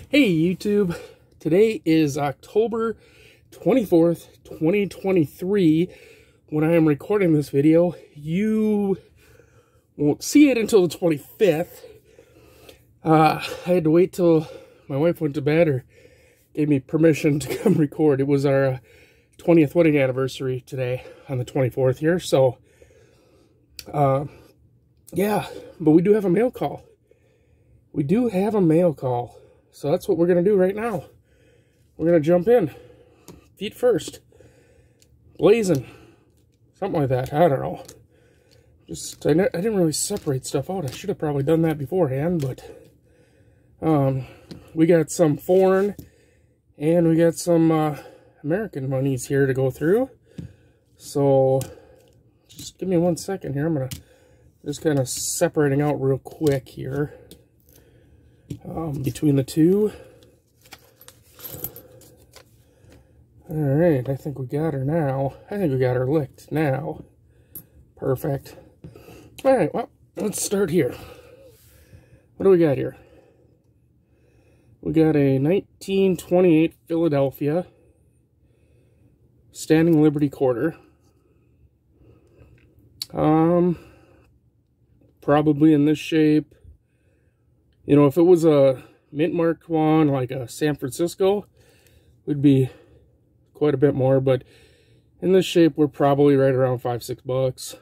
Hey YouTube, today is October 24th, 2023. When I am recording this video, you won't see it until the 25th. I had to wait till my wife went to bed or gave me permission to come record. It was our 20th wedding anniversary today on the 24th here, so yeah, but we do have a mail call. We do have a mail call. So that's what we're going to do right now. We're going to jump in. Feet first. Blazing. Something like that. I don't know. I didn't really separate stuff out. I should have probably done that beforehand, but we got some foreign and we got some American monies here to go through. So just give me 1 second here. I'm going to just kind of separating out real quick here. Between the two. Alright, I think we got her now. I think we got her licked now. Perfect. Alright, well, let's start here. What do we got here? We got a 1928 Philadelphia Standing Liberty Quarter. Probably in this shape. You know, if it was a mint marked one, like a San Francisco, it would be quite a bit more. But in this shape, we're probably right around $5-6.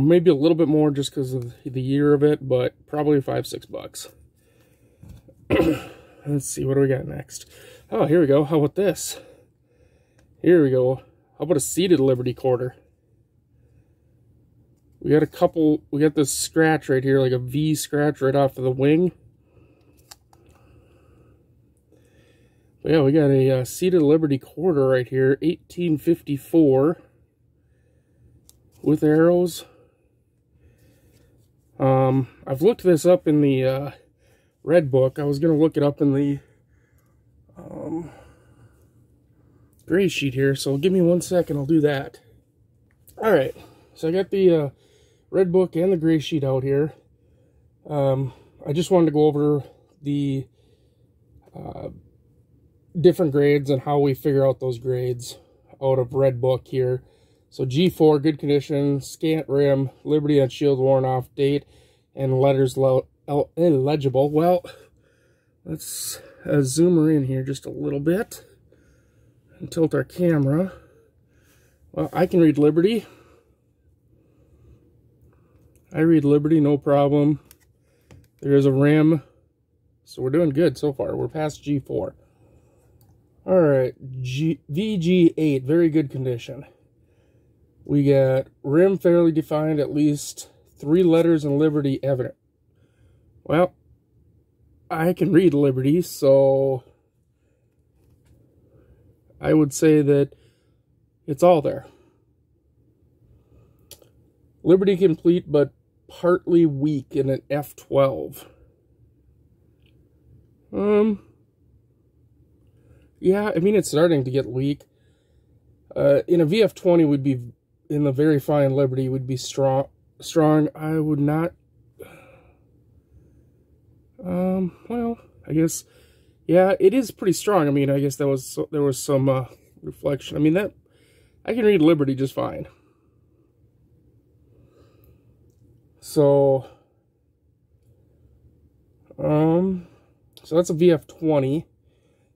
Maybe a little bit more just because of the year of it, but probably $5-6. Let's see, what do we got next? Oh, here we go. How about this? Here we go. How about a seated Liberty Quarter? We got a couple, we got this scratch right here, like a V scratch right off of the wing. But yeah, we got a seated Liberty Quarter right here, 1854, with arrows. I've looked this up in the Red Book. I was going to look it up in the gray sheet here, so give me 1 second, I'll do that. Alright, so I got the Red Book and the gray sheet out here. I just wanted to go over the different grades and how we figure out those grades out of Red Book here. So G4, good condition, scant rim, Liberty and shield worn off, date, and letters illegible. Well, let's zoom her in here just a little bit and tilt our camera. Well, I can read Liberty. I read Liberty, no problem. There is a rim. So we're doing good so far. We're past G4. Alright, VG8, very good condition. We got rim fairly defined, at least 3 letters in Liberty evident. Well, I can read Liberty, so I would say that it's all there. Liberty complete, but partly weak in an F12. Yeah, I mean, it's starting to get weak. In a VF20 would be, in the very fine Liberty, would be strong. I would not, well, I guess, yeah, it is pretty strong. I mean, I guess there was some, reflection. I mean, I can read Liberty just fine. So that's a VF20.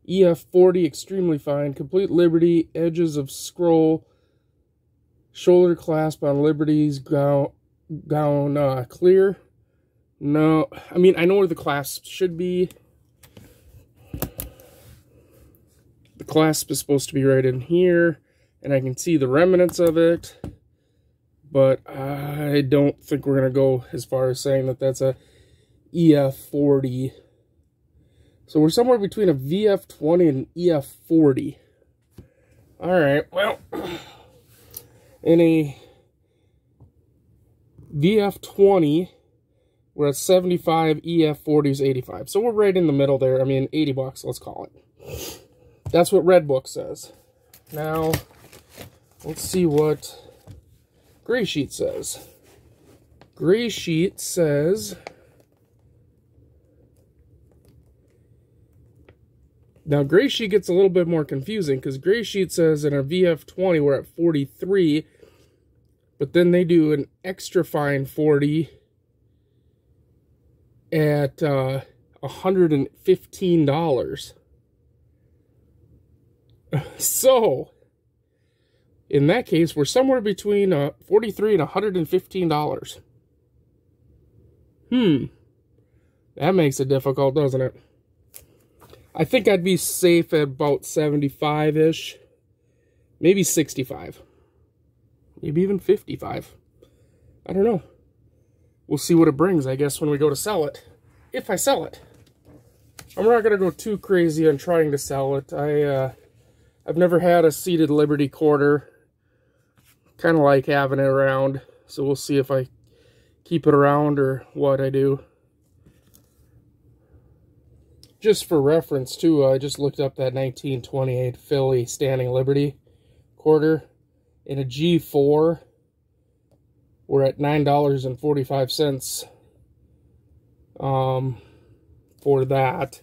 EF40, extremely fine. Complete Liberty, edges of scroll, shoulder clasp on Liberty's gown clear. No, I mean, I know where the clasp should be. The clasp is supposed to be right in here, and I can see the remnants of it. But I don't think we're going to go as far as saying that that's a EF40. So we're somewhere between a VF20 and an EF40. Alright, well, in a VF20, we're at 75, EF40 is 85. So we're right in the middle there. I mean, $80, let's call it. That's what Red Book says. Now, let's see what Gray Sheet says. Gray Sheet says Now, Gray Sheet gets a little bit more confusing because Gray Sheet says in our VF20 we're at 43, but then they do an extra fine 40 at $115. So, in that case, we're somewhere between $43 and $115. That makes it difficult, doesn't it? I think I'd be safe at about 75-ish. Maybe 65. Maybe even 55. I don't know. We'll see what it brings, I guess, when we go to sell it. If I sell it. I'm not going to go too crazy on trying to sell it. I've never had a seated Liberty quarter. Kind of like having it around. So we'll see if I keep it around or what I do. Just for reference, too, I just looked up that 1928 Philly Standing Liberty quarter. In a G4, we're at $9.45 for that.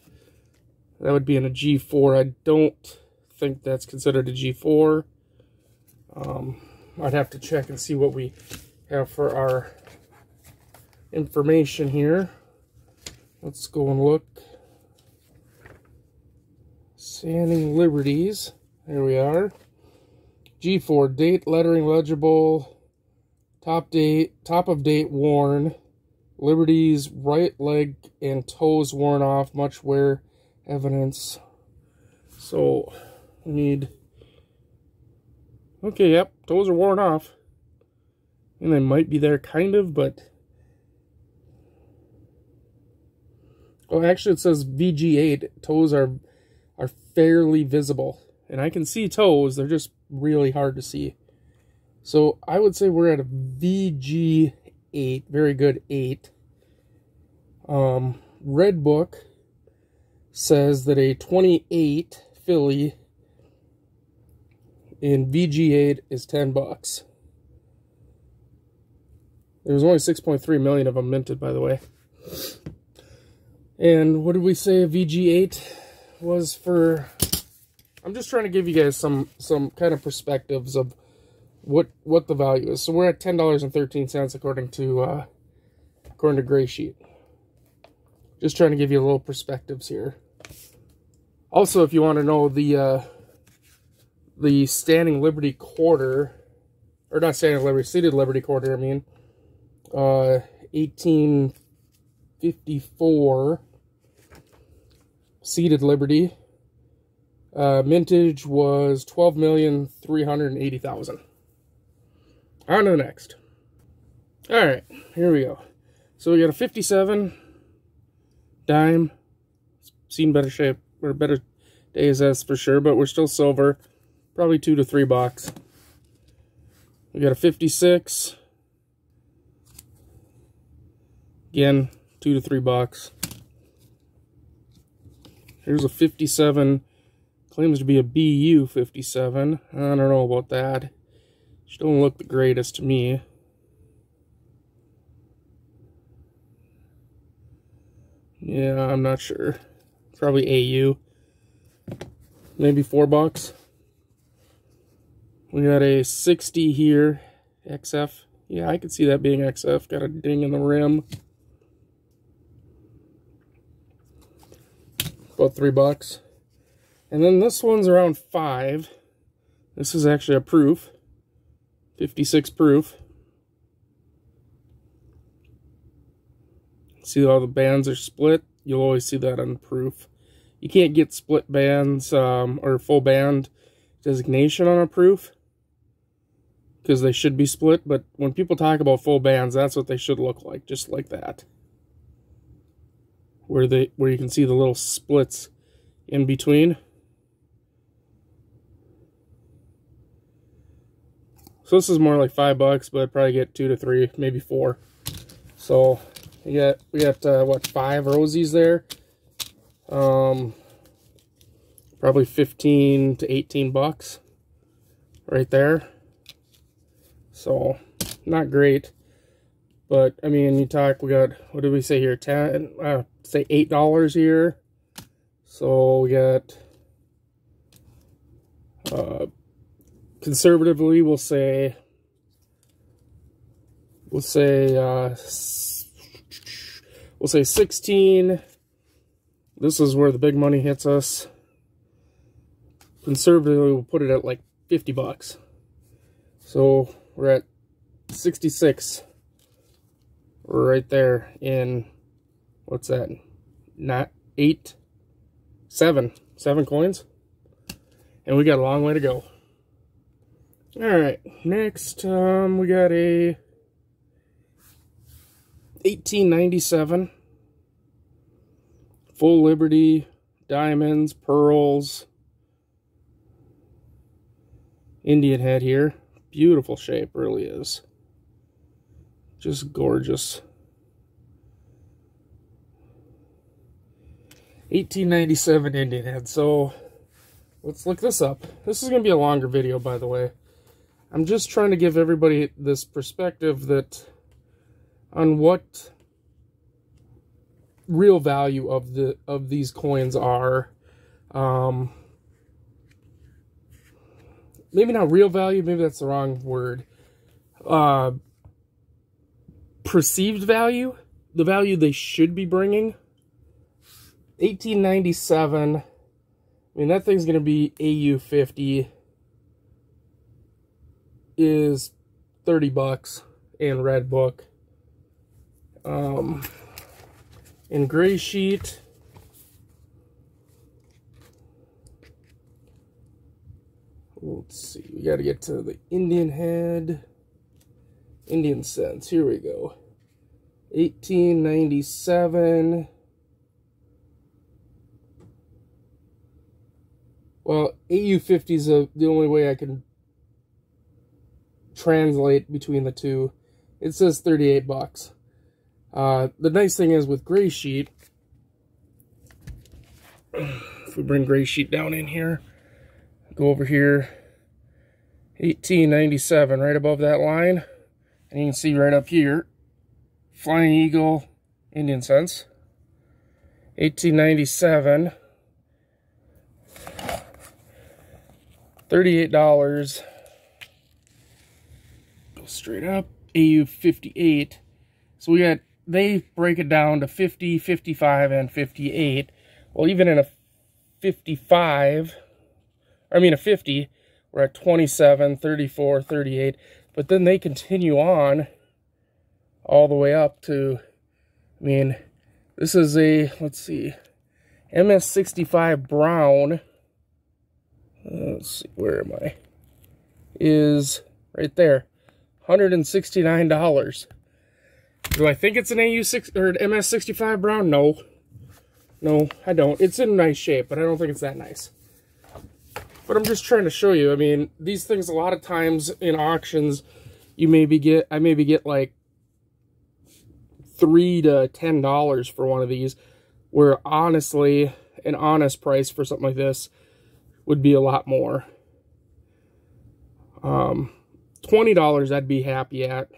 That would be in a G4. I don't think that's considered a G4. I'd have to check and see what we have for our information here. Let's go and look. Standing Liberties. There we are. G4, date, lettering legible, top of date worn, Liberty's right leg and toes worn off, much wear evidence. So, we need, okay, yep, toes are worn off. And they might be there kind of, but, oh, actually it says VG8, toes are fairly visible. And I can see toes, they're just really hard to see. So I would say we're at a VG8, very good 8. Red Book says that a 28 Philly in VG8 is $10. There's only 6.3 million of them minted, by the way. And what did we say a VG8 was for? I'm just trying to give you guys some kind of perspectives of what the value is. So we're at $10.13 according to Gray Sheet. Just trying to give you a little perspectives here. Also, if you want to know the Standing Liberty quarter, or not Standing Liberty, seated Liberty quarter, I mean, 1854 seated Liberty. Mintage was 12,380,000. On to the next. Alright, here we go. So we got a 57 dime. Seen better shape, or better days, that's for sure, but we're still silver. Probably $2 to $3. We got a 56. Again, $2 to $3. Here's a 57. Claims to be a BU 57. I don't know about that. She don't look the greatest to me. Yeah, I'm not sure. Probably AU. Maybe $4. We got a 60 here. XF. Yeah, I could see that being XF. Got a ding in the rim. About $3. And then this one's around 5. This is actually a proof. 56 proof. See how the bands are split? You'll always see that on proof. You can't get split bands or full band designation on a proof because they should be split, but when people talk about full bands, that's what they should look like, just like that. Where you can see the little splits in between. So this is more like $5, but I'd probably get 2 to 3, maybe 4. So we got what, 5 rosies there. Probably 15 to 18 bucks right there. So not great, but I mean, you talk, we got, what did we say here, say $8 here. So we got Conservatively, we'll say 16. This is where the big money hits us. Conservatively, we'll put it at like 50 bucks. So we're at 66 right there in, what's that? Not 8, 7 coins. And we got a long way to go. Alright, next we got a 1897 Full Liberty, diamonds, pearls, Indian head here. Beautiful shape, really is. Just gorgeous. 1897 Indian head. So let's look this up. This is going to be a longer video, by the way. I'm just trying to give everybody this perspective that on what real value of these coins are. Maybe not real value, maybe that's the wrong word. Perceived value, the value they should be bringing. 1897, I mean, that thing's going to be AU50, is 30 bucks in red book. In gray sheet, let's see, we got to get to the Indian head, Indian cents, here we go. 1897. Well, AU50 is the only way I can translate between the two. It says 38 bucks. The nice thing is with gray sheet, if we bring gray sheet down in here, go over here, 1897, right above that line, and you can see right up here, Flying Eagle, Indian cents, 1897, $38, go straight up, AU58, so we got, they break it down to 50, 55, and 58. Well, even in a 55, I mean a 50, we're at 27, 34, 38. But then they continue on all the way up to, I mean, this is a, let's see, MS65 brown. Let's see, where am I? Is right there, $169. Do I think it's an AU6 or an MS65 brown? No. No, I don't. It's in nice shape, but I don't think it's that nice. But I'm just trying to show you. I mean, these things a lot of times in auctions, I maybe get like $3 to $10 for one of these, where honestly, an honest price for something like this would be a lot more. $20 I'd be happy at.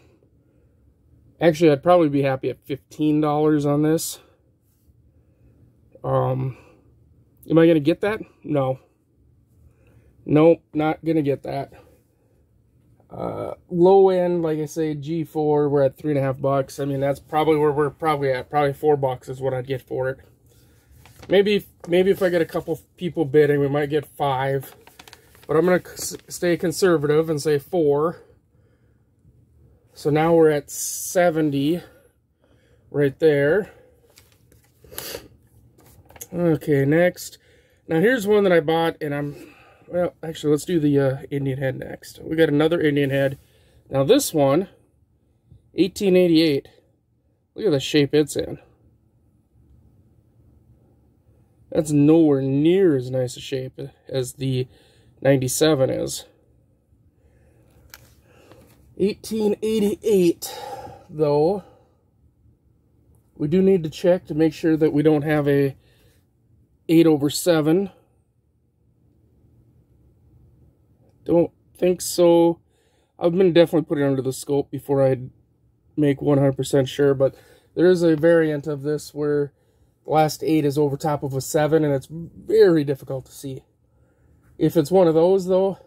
Actually, I'd probably be happy at $15 on this. Am I going to get that? No. Nope, not going to get that. Low end, like I say, G4, we're at 3.5 bucks. I mean, that's probably where we're probably at. Probably 4 bucks is what I'd get for it. Maybe if I get a couple people bidding, we might get 5. But I'm going to stay conservative and say 4. So now we're at 70 right there. Okay, next. Now here's one that I bought, and well, actually, let's do the Indian head next. We got another Indian head. Now this one, 1888. Look at the shape it's in. That's nowhere near as nice a shape as the 97 is. 1888, though, we do need to check to make sure that we don't have a 8/7. Don't think so. I'm going to definitely put it under the scope before I make 100% sure, but there is a variant of this where the last 8 is over top of a 7, and it's very difficult to see. If it's one of those, though,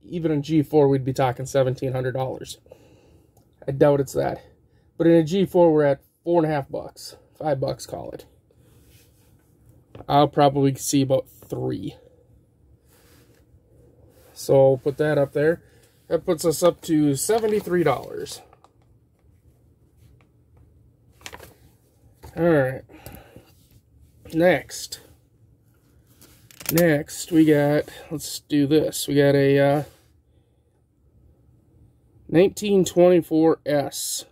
even in G4, we'd be talking $1,700. I doubt it's that. But in a G4, we're at $4.50, $5, call it. I'll probably see about 3. So put that up there. That puts us up to $73. All right. Next we got, let's do this. We got a 1924S.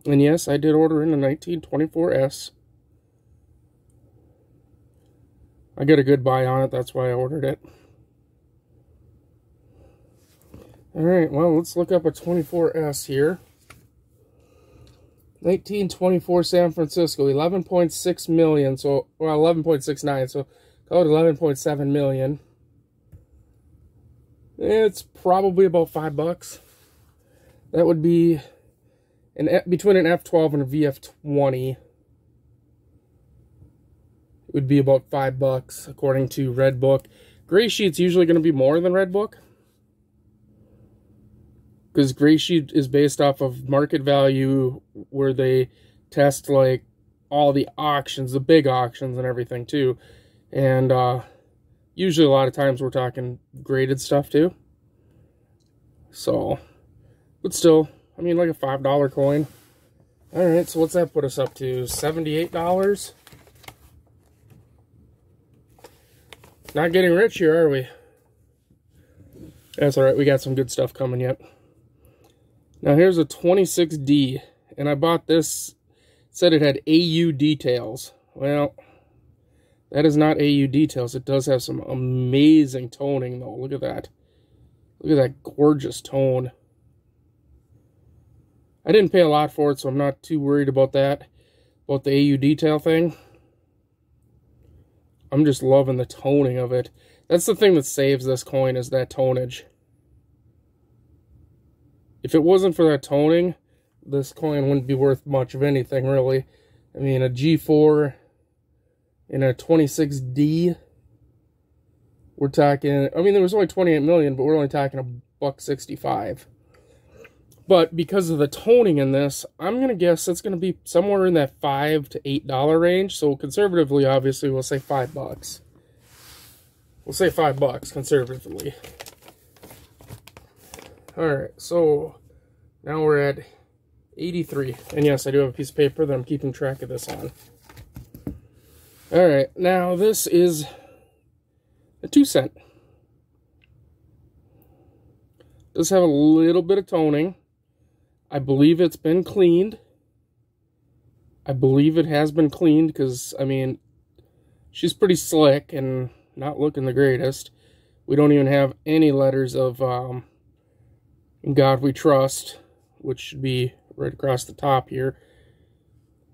And yes, I did order in a 1924S. I got a good buy on it, that's why I ordered it. Alright, well, let's look up a 24S here. 1924 San Francisco, 11.6 million, so, well, 11.69, so call it 11.7 million. It's probably about $5. That would be between an F12 and a VF20. It would be about $5 according to Redbook. Gray Sheet's usually going to be more than Redbook, because Gray Sheet is based off of market value, where they test like all the auctions, the big auctions and everything too. And usually a lot of times we're talking graded stuff too. So, but still, I mean, like a $5 coin. Alright, so what's that put us up to? $78? Not getting rich here, are we? That's alright, we got some good stuff coming yet. Now here's a 26D, and I bought this, said it had AU details. Well, that is not AU details. It does have some amazing toning though. Look at that. Look at that gorgeous tone. I didn't pay a lot for it, so I'm not too worried about that, about the AU detail thing. I'm just loving the toning of it. That's the thing that saves this coin, is that tonage. If it wasn't for that toning, this coin wouldn't be worth much of anything, really. I mean, a G4 and a 26D, we're talking, I mean, there was only 28 million, but we're only talking $1.65. But because of the toning in this, I'm going to guess it's going to be somewhere in that $5 to $8 range. So conservatively, obviously, we'll say $5. We'll say $5 conservatively. Alright, so now we're at 83. And yes, I do have a piece of paper that I'm keeping track of this on. Alright, now this is a 2-cent. Does have a little bit of toning. I believe it's been cleaned. I believe it has been cleaned because, I mean, she's pretty slick and not looking the greatest. We don't even have any letters of In God We Trust, which should be right across the top here.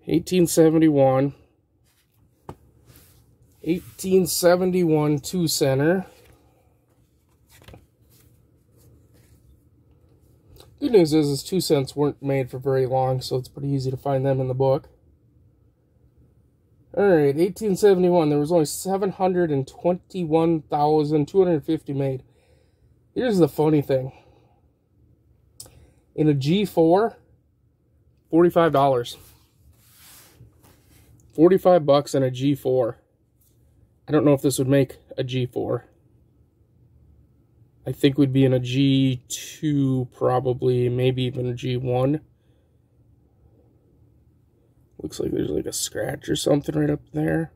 1871. 1871 2-center. Good news is 2 cents weren't made for very long, so it's pretty easy to find them in the book. Alright, 1871. There was only 721,250 made. Here's the funny thing. In a G4, $45. $45 in a G4. I don't know if this would make a G4. I think we'd be in a G2 probably, maybe even a G1. Looks like there's like a scratch or something right up there.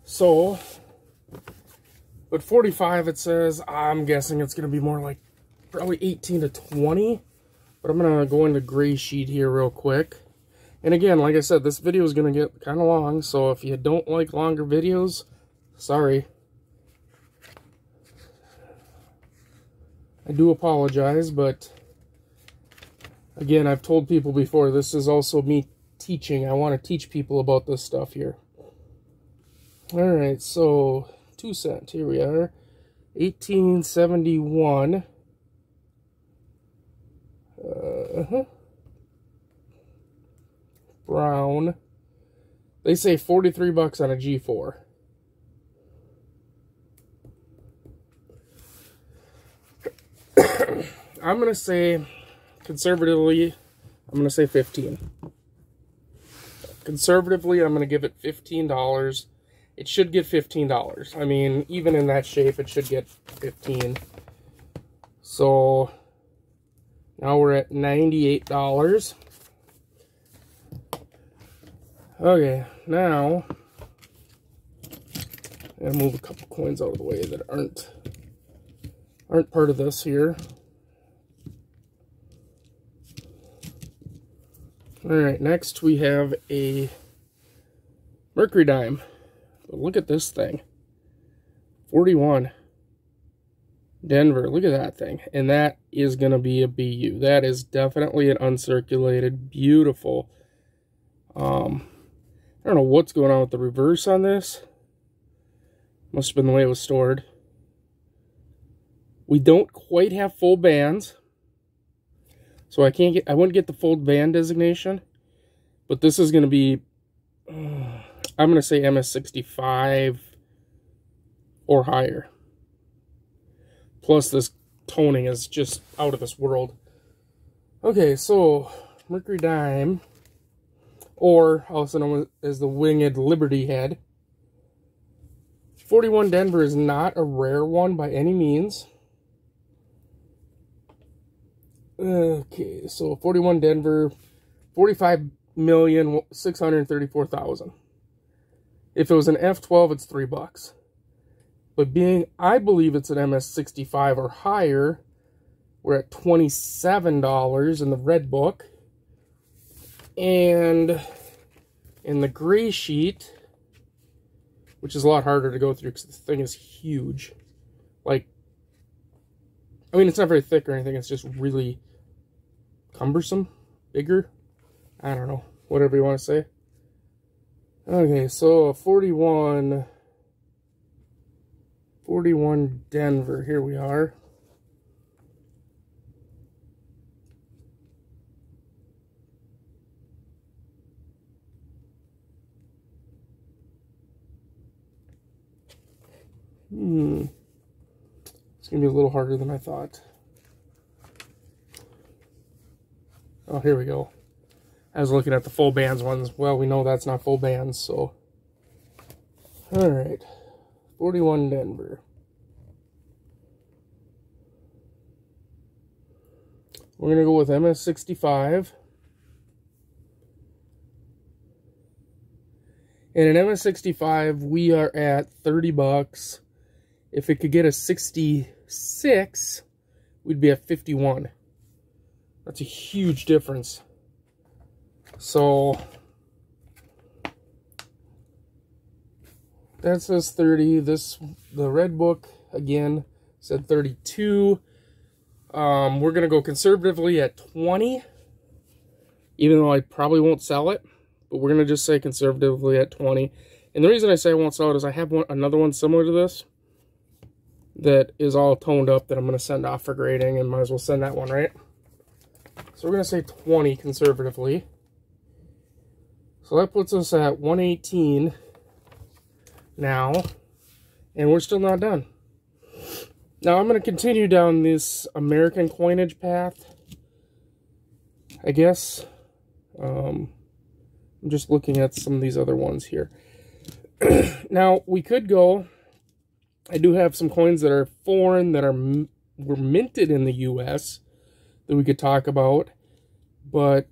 So, but 45 it says, I'm guessing it's going to be more like probably 18 to 20. But I'm going to go into Gray Sheet here real quick. And again, like I said, this video is going to get kind of long. So if you don't like longer videos, sorry. I do apologize, but again, I've told people before, this is also me teaching. I want to teach people about this stuff here. Alright, so 2 cent, here we are. 1871. Brown. They say 43 bucks on a G4. I'm going to say, conservatively, I'm going to say 15. Conservatively, I'm going to give it $15. It should get $15. I mean, even in that shape, it should get 15. So, now we're at $98. Okay, now, I'm gonna move a couple coins out of the way that aren't part of this here. Alright, next we have a Mercury dime. Look at this thing. 41. Denver, look at that thing. And that is going to be a BU. That is definitely an uncirculated, beautiful. I don't know what's going on with the reverse on this. Must have been the way it was stored. We don't quite have full bands. So I wouldn't get the full band designation. But this is going to be, I'm going to say MS65 or higher. Plus this toning is just out of this world. Okay, so Mercury dime, or also known as the Winged Liberty Head. 41 Denver is not a rare one by any means. Okay, so 41 Denver, 45,634,000. If it was an F12, it's $3. But I believe it's an MS65 or higher, we're at $27 in the red book. And in the gray sheet, which is a lot harder to go through because this thing is huge. Like, I mean, it's not very thick or anything, it's just really cumbersome, bigger. I don't know, whatever you want to say. Okay, so 41 Denver, here we are. It's going to be a little harder than I thought. Oh, here we go. I was looking at the full bands ones. Well, we know that's not full bands, so. Alright. 41 Denver. We're going to go with MS65. And in MS65, we are at $30. If it could get a 66, we'd be at 51. That's a huge difference. So that says 30. The red book again said 32. We're gonna go conservatively at 20, even though I probably won't sell it. But we're gonna just say conservatively at 20. And the reason I say I won't sell it is I have another one similar to this that is all toned up that I'm gonna send off for grading, and might as well send that one, right? So we're gonna say 20 conservatively. So that puts us at 118 now, and we're still not done. Now I'm going to continue down this American coinage path, I guess. I'm just looking at some of these other ones here. Now, we could go, I do have some coins that are foreign that were minted in the US that we could talk about, but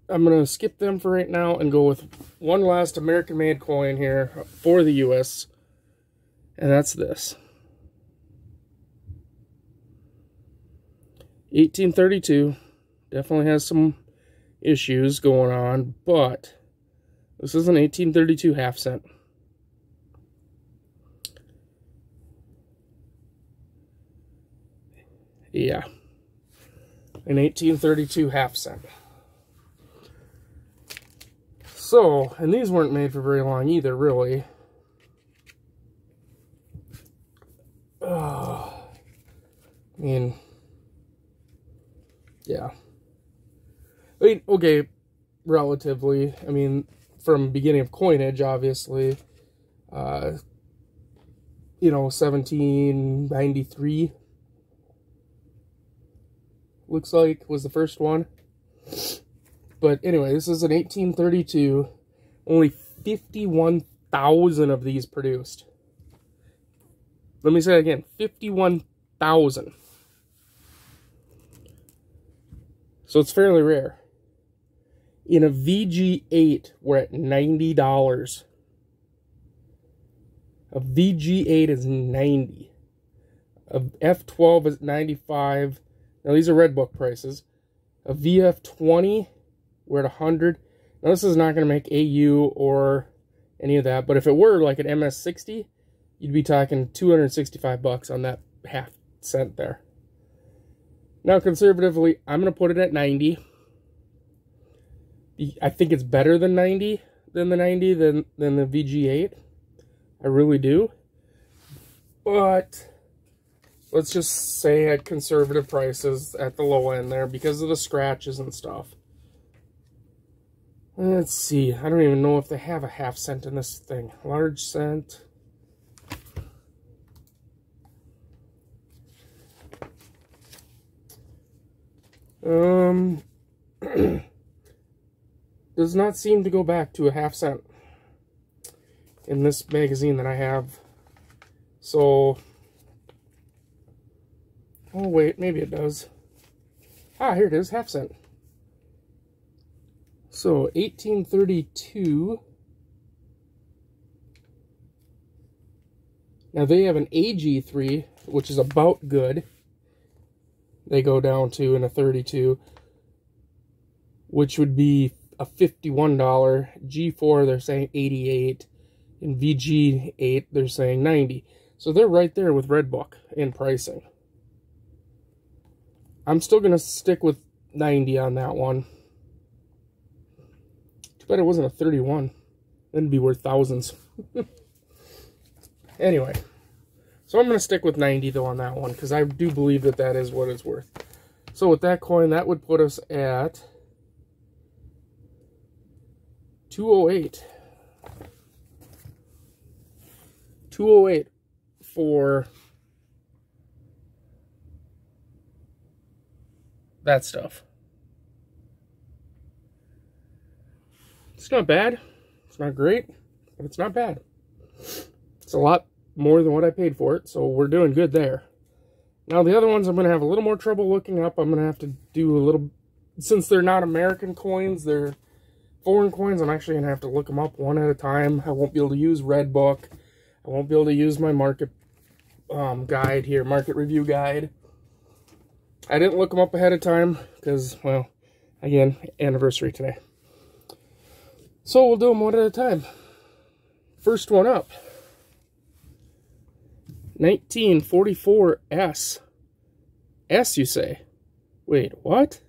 I'm going to skip them for right now and go with one last American-made coin here for the US, and that's this. 1832. Definitely has some issues going on, but this is an 1832 half cent. Yeah. An 1832 half cent. So, and these weren't made for very long either, really. I mean, yeah. I mean, okay, relatively. I mean, from beginning of coinage, obviously. You know, 1793 looks like was the first one. But anyway, this is an 1832. Only 51,000 of these produced. Let me say it again, 51,000. So it's fairly rare. In a VG8, we're at $90. A VG8 is 90. A F12 is 95. Now these are Redbook prices. A VF20, we're at 100. Now this is not going to make AU or any of that, but if it were like an MS60, you'd be talking 265 bucks on that half cent there. Now conservatively, I'm going to put it at 90. I think it's better than 90 than the 90 than the VG8. I really do. But let's just say at conservative prices at the low end there because of the scratches and stuff. Let's see. I don't even know if they have a half cent in this thing. Large cent. Does not seem to go back to a half cent in this magazine that I have. So, oh wait, maybe it does. Ah, here it is, half cent. So, 1832. Now they have an AG3, which is about good. They go down to in a 32, which would be a $51. G4, they're saying 88. In VG8, they're saying 90. So they're right there with Redbook in pricing. I'm still going to stick with 90 on that one. Too bad it wasn't a 31. Then it'd be worth thousands. Anyway, so I'm going to stick with 90 though on that one, because I do believe that that is what it's worth. So with that coin, that would put us at 208. 208 for that stuff. It's not bad. It's not great, but it's not bad. It's a lot more than what I paid for it, so we're doing good there. Now the other ones I'm going to have a little more trouble looking up. I'm going to have to do a little, since they're not American coins, they're foreign coins, I'm actually going to have to look them up one at a time. I won't be able to use Redbook. I won't be able to use my market guide here, market review guide. I didn't look them up ahead of time because, well, again, anniversary today. So we'll do them one at a time. First one up. 1944 S. S, you say? Wait, what?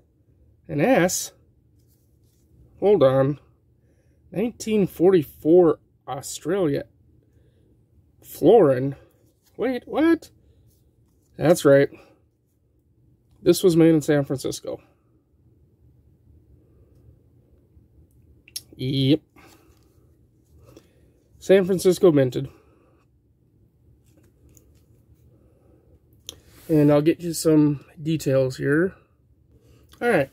An S? Hold on. 1944 Australia. Florin. Wait, what? That's right. This was made in San Francisco. Yep. San Francisco minted. And I'll get you some details here. Alright.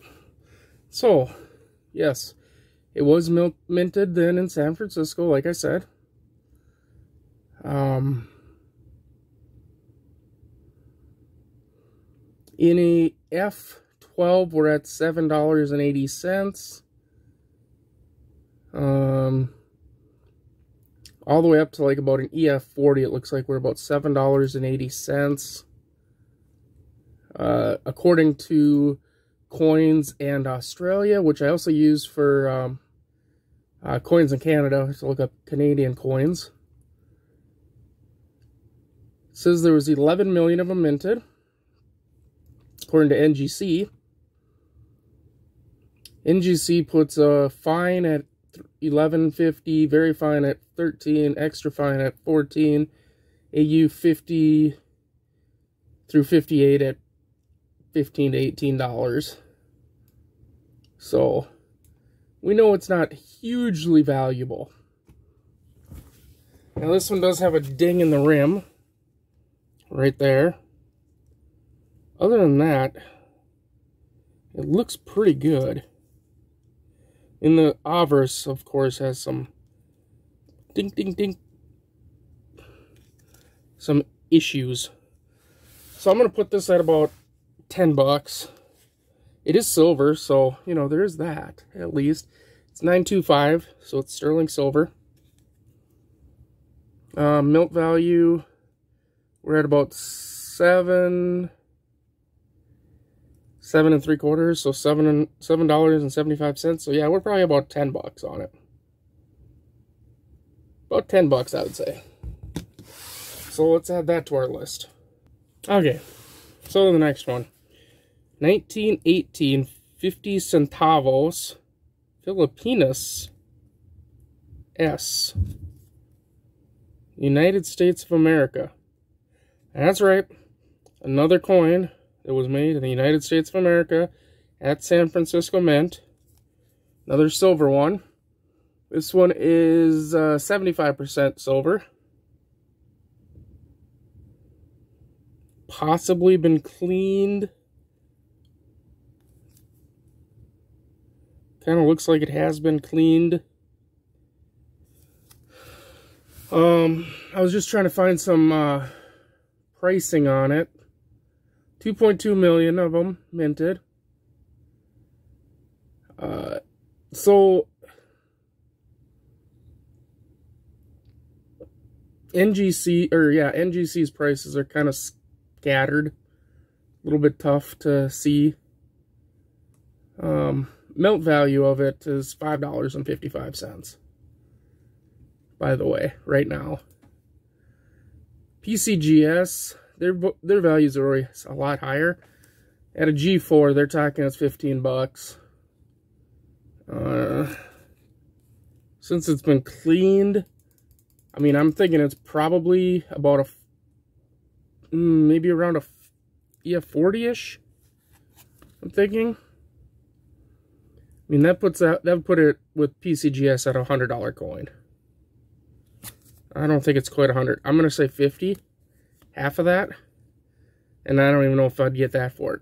So, yes. It was minted then in San Francisco, like I said. In a F12, we're at $7.80. All the way up to like about an EF40, it looks like we're about $7.80. According to Coins and Australia, which I also use for Coins in Canada, to look up Canadian coins. It says there was 11 million of them minted, according to NGC. NGC puts a fine at $11.50, very fine at $13, extra fine at $14, AU 50 through 58 at $15 to $18. So, we know it's not hugely valuable. Now this one does have a ding in the rim, right there. Other than that, it looks pretty good. And the obverse, of course, has some ding, ding, ding, some issues. So I'm going to put this at about 10 bucks. It is silver, so, you know, there is that, at least. It's 925, so it's sterling silver. Melt value, we're at about $7 and 3/4, so $7.75. So yeah, we're probably about 10 bucks on it. About 10 bucks, I would say. So let's add that to our list. Okay, so the next one. 1918 50 centavos Filipinas S. United States of America. And that's right. Another coin that was made in the United States of America at San Francisco Mint. Another silver one. This one is 75% silver. Possibly been cleaned. Kind of looks like it has been cleaned. I was just trying to find some pricing on it. 2.2 million of them minted. So NGC's prices are kind of scattered. A little bit tough to see. Melt value of it is $5.55. By the way, right now. PCGS, their values are always a lot higher. At a G4, they're talking it's 15 bucks. Since it's been cleaned, I mean, I'm thinking it's probably about maybe around 40-ish. I'm thinking. I mean, that would put it with PCGS at a $100 coin. I don't think it's quite 100. I'm going to say 50. Half of that. And I don't even know if I'd get that for it.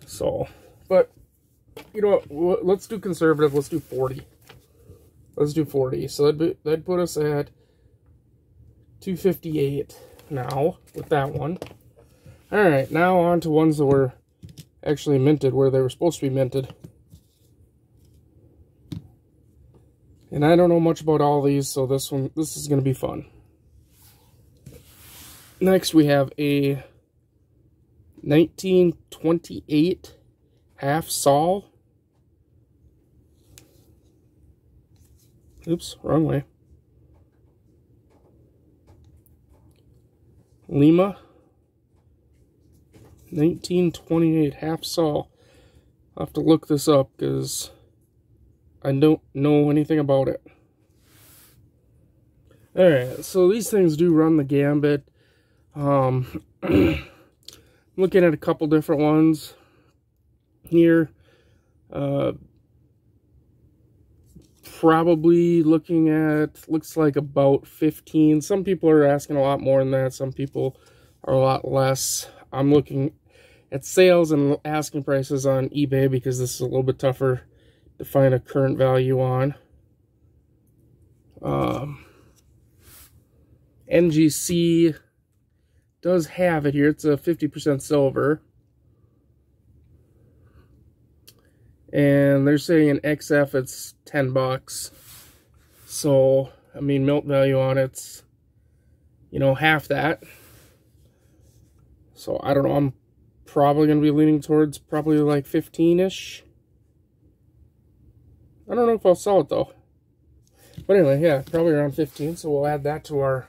So, but, you know what? Let's do conservative. Let's do 40. Let's do 40. So that'd put us at 258 now with that one. Alright, now on to ones that were actually minted where they were supposed to be minted. And I don't know much about all these, so this is going to be fun. Next we have a 1928 half sol. Oops, wrong way. Lima. 1928 half sol. I'll have to look this up because I don't know anything about it. Alright, so these things do run the gambit. Looking at a couple different ones here. Probably looking at, looks like about 15. Some people are asking a lot more than that. Some people are a lot less. I'm looking at sales and asking prices on eBay because this is a little bit tougher to find a current value on. NGC does have it here. It's a 50% silver. And they're saying in XF it's 10 bucks. So, I mean, melt value on it's, you know, half that. So, I don't know. I'm probably going to be leaning towards probably like 15-ish. I don't know if I'll sell it, though. But anyway, yeah, probably around 15. So, we'll add that to our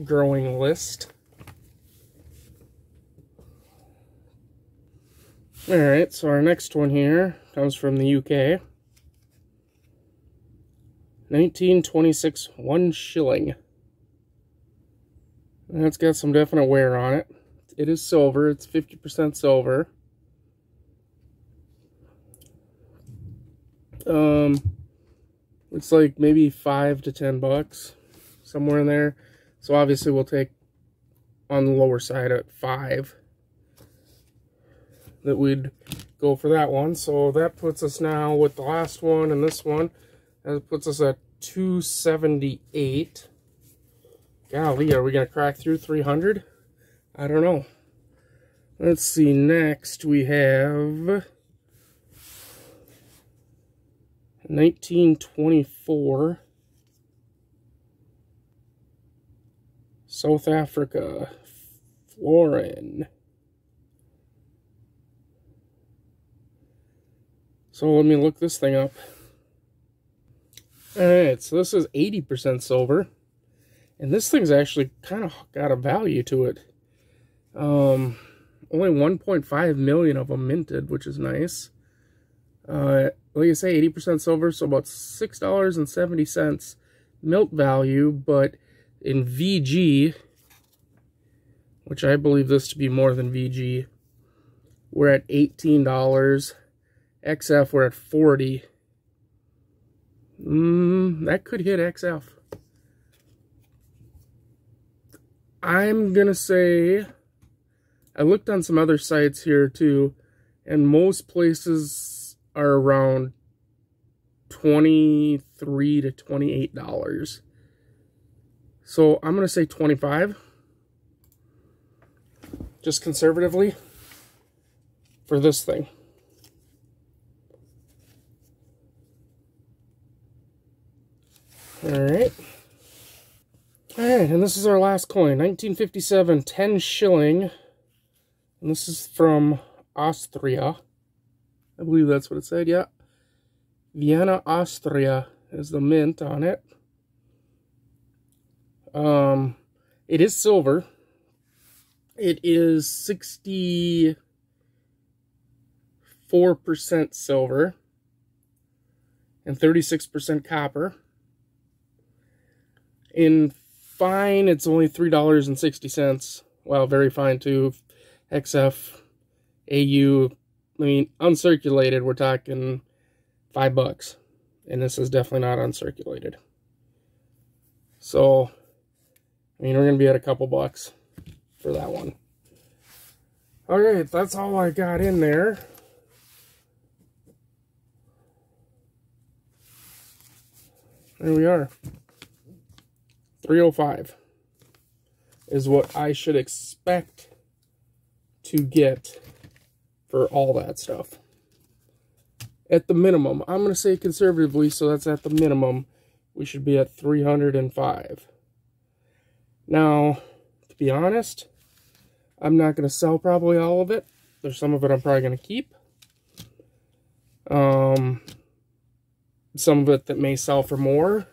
growing list. Alright, so our next one here comes from the UK. 1926 1 shilling. And it's got some definite wear on it. It is silver. It's 50% silver. Looks like maybe $5 to $10, somewhere in there. So obviously we'll take on the lower side at 5. That we'd go for that one. So that puts us now with the last one and this one. That puts us at 278. Golly, are we gonna crack through 300? I don't know. Let's see, next we have 1924 South Africa Florin. So let me look this thing up. Alright, so this is 80% silver. And this thing's actually kind of got a value to it. Only 1.5 million of them minted, which is nice. Like I say, 80% silver, so about $6.70 melt value. But in VG, which I believe this to be more than VG, we're at $18. XF, we're at 40. That could hit XF. I'm gonna say, I looked on some other sites here too, and most places are around $23 to $28. So I'm gonna say 25, just conservatively, for this thing. Alright, and this is our last coin, 1957, 10 shilling, and this is from Austria. I believe that's what it said, yeah. Vienna, Austria is the mint on it. It is silver. It is 64% silver and 36% copper. In fine, it's only $3.60. Wow, very fine too. XF, AU, I mean, uncirculated, we're talking $5. And this is definitely not uncirculated. So, I mean, we're going to be at a couple bucks for that one. Alright, that's all I got in there. There we are. 305 is what I should expect to get for all that stuff. At the minimum, I'm going to say conservatively, so that's at the minimum, we should be at 305. Now, to be honest, I'm not going to sell probably all of it. There's some of it I'm probably going to keep. Some of it that may sell for more.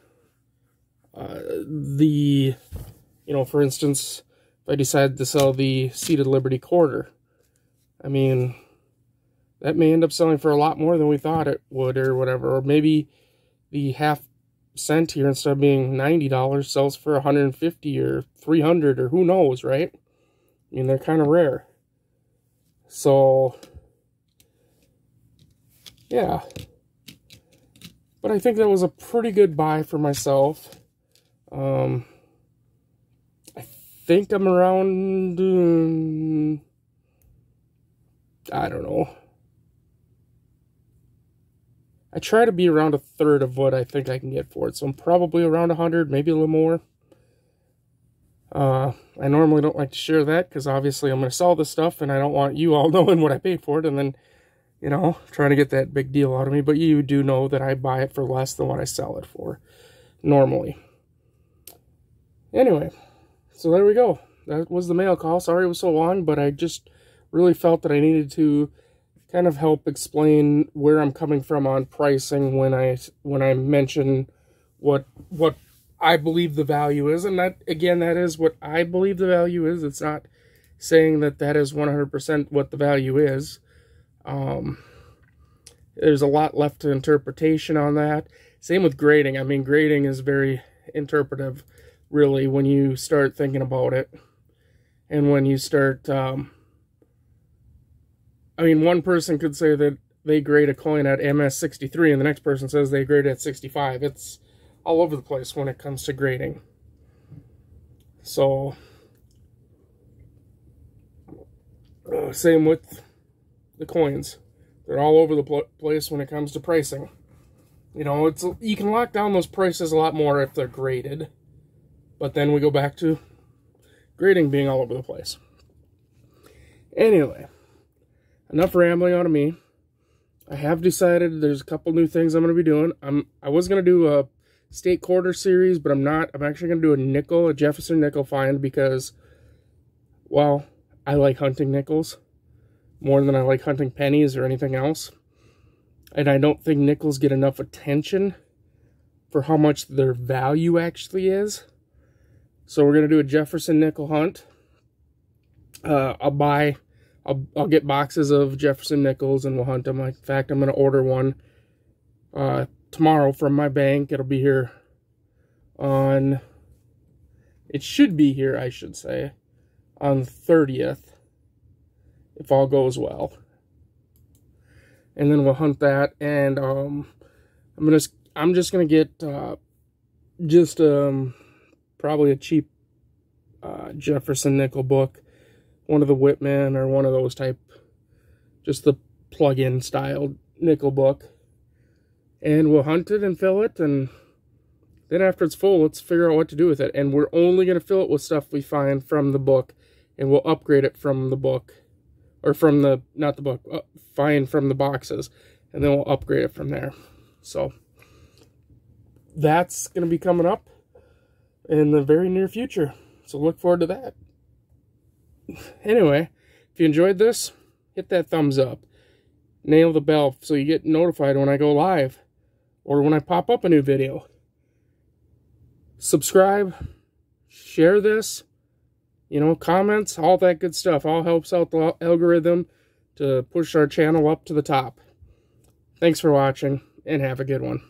For instance, if I decide to sell the Seated Liberty quarter, I mean, that may end up selling for a lot more than we thought it would or whatever. Or maybe the half cent here, instead of being $90, sells for $150 or $300 or who knows, right? I mean, they're kind of rare. So, yeah. But I think that was a pretty good buy for myself. I think I'm around, I don't know. I try to be around a third of what I think I can get for it. So I'm probably around 100, maybe a little more. I normally don't like to share that because obviously I'm going to sell this stuff and I don't want you all knowing what I paid for it and then, you know, trying to get that big deal out of me. But you do know that I buy it for less than what I sell it for normally. Anyway, so there we go. That was the mail call. Sorry it was so long, but I just really felt that I needed to kind of help explain where I'm coming from on pricing when I mention what I believe the value is. And that, again, that is what I believe the value is. It's not saying that that is 100% what the value is. There's a lot left to interpretation on that. Same with grading. I mean, grading is very interpretive, really, when you start thinking about it. And when you start, I mean, one person could say that they grade a coin at MS63 and the next person says they grade it at 65. It's all over the place when it comes to grading. So, same with the coins. They're all over the place when it comes to pricing. You know, you can lock down those prices a lot more if they're graded. But then we go back to grading being all over the place. Anyway, enough rambling out of me. I have decided there's a couple new things I'm going to be doing. I was going to do a state quarter series, but I'm not. I'm actually going to do a Jefferson nickel find because, well, I like hunting nickels more than I like hunting pennies or anything else. And I don't think nickels get enough attention for how much their value actually is. So we're going to do a Jefferson nickel hunt. I'll get boxes of Jefferson nickels and we'll hunt them. In fact, I'm going to order one tomorrow from my bank. It'll be here on, it should be here, I should say, on the 30th, if all goes well. And then we'll hunt that, and I'm just gonna get probably a cheap Jefferson nickel book, one of the Whitman or one of those type, just the plug-in style nickel book, and we'll hunt it and fill it, and then after it's full, let's figure out what to do with it. And we're only gonna fill it with stuff we find from the book, and we'll upgrade it from the book. Or from the, not the book, find from the boxes. And then we'll upgrade it from there. So, that's going to be coming up in the very near future. So look forward to that. Anyway, if you enjoyed this, hit that thumbs up. Nail the bell so you get notified when I go live. Or when I pop up a new video. Subscribe. Share this. You know, comments, all that good stuff. All helps out the algorithm to push our channel up to the top. Thanks for watching, and have a good one.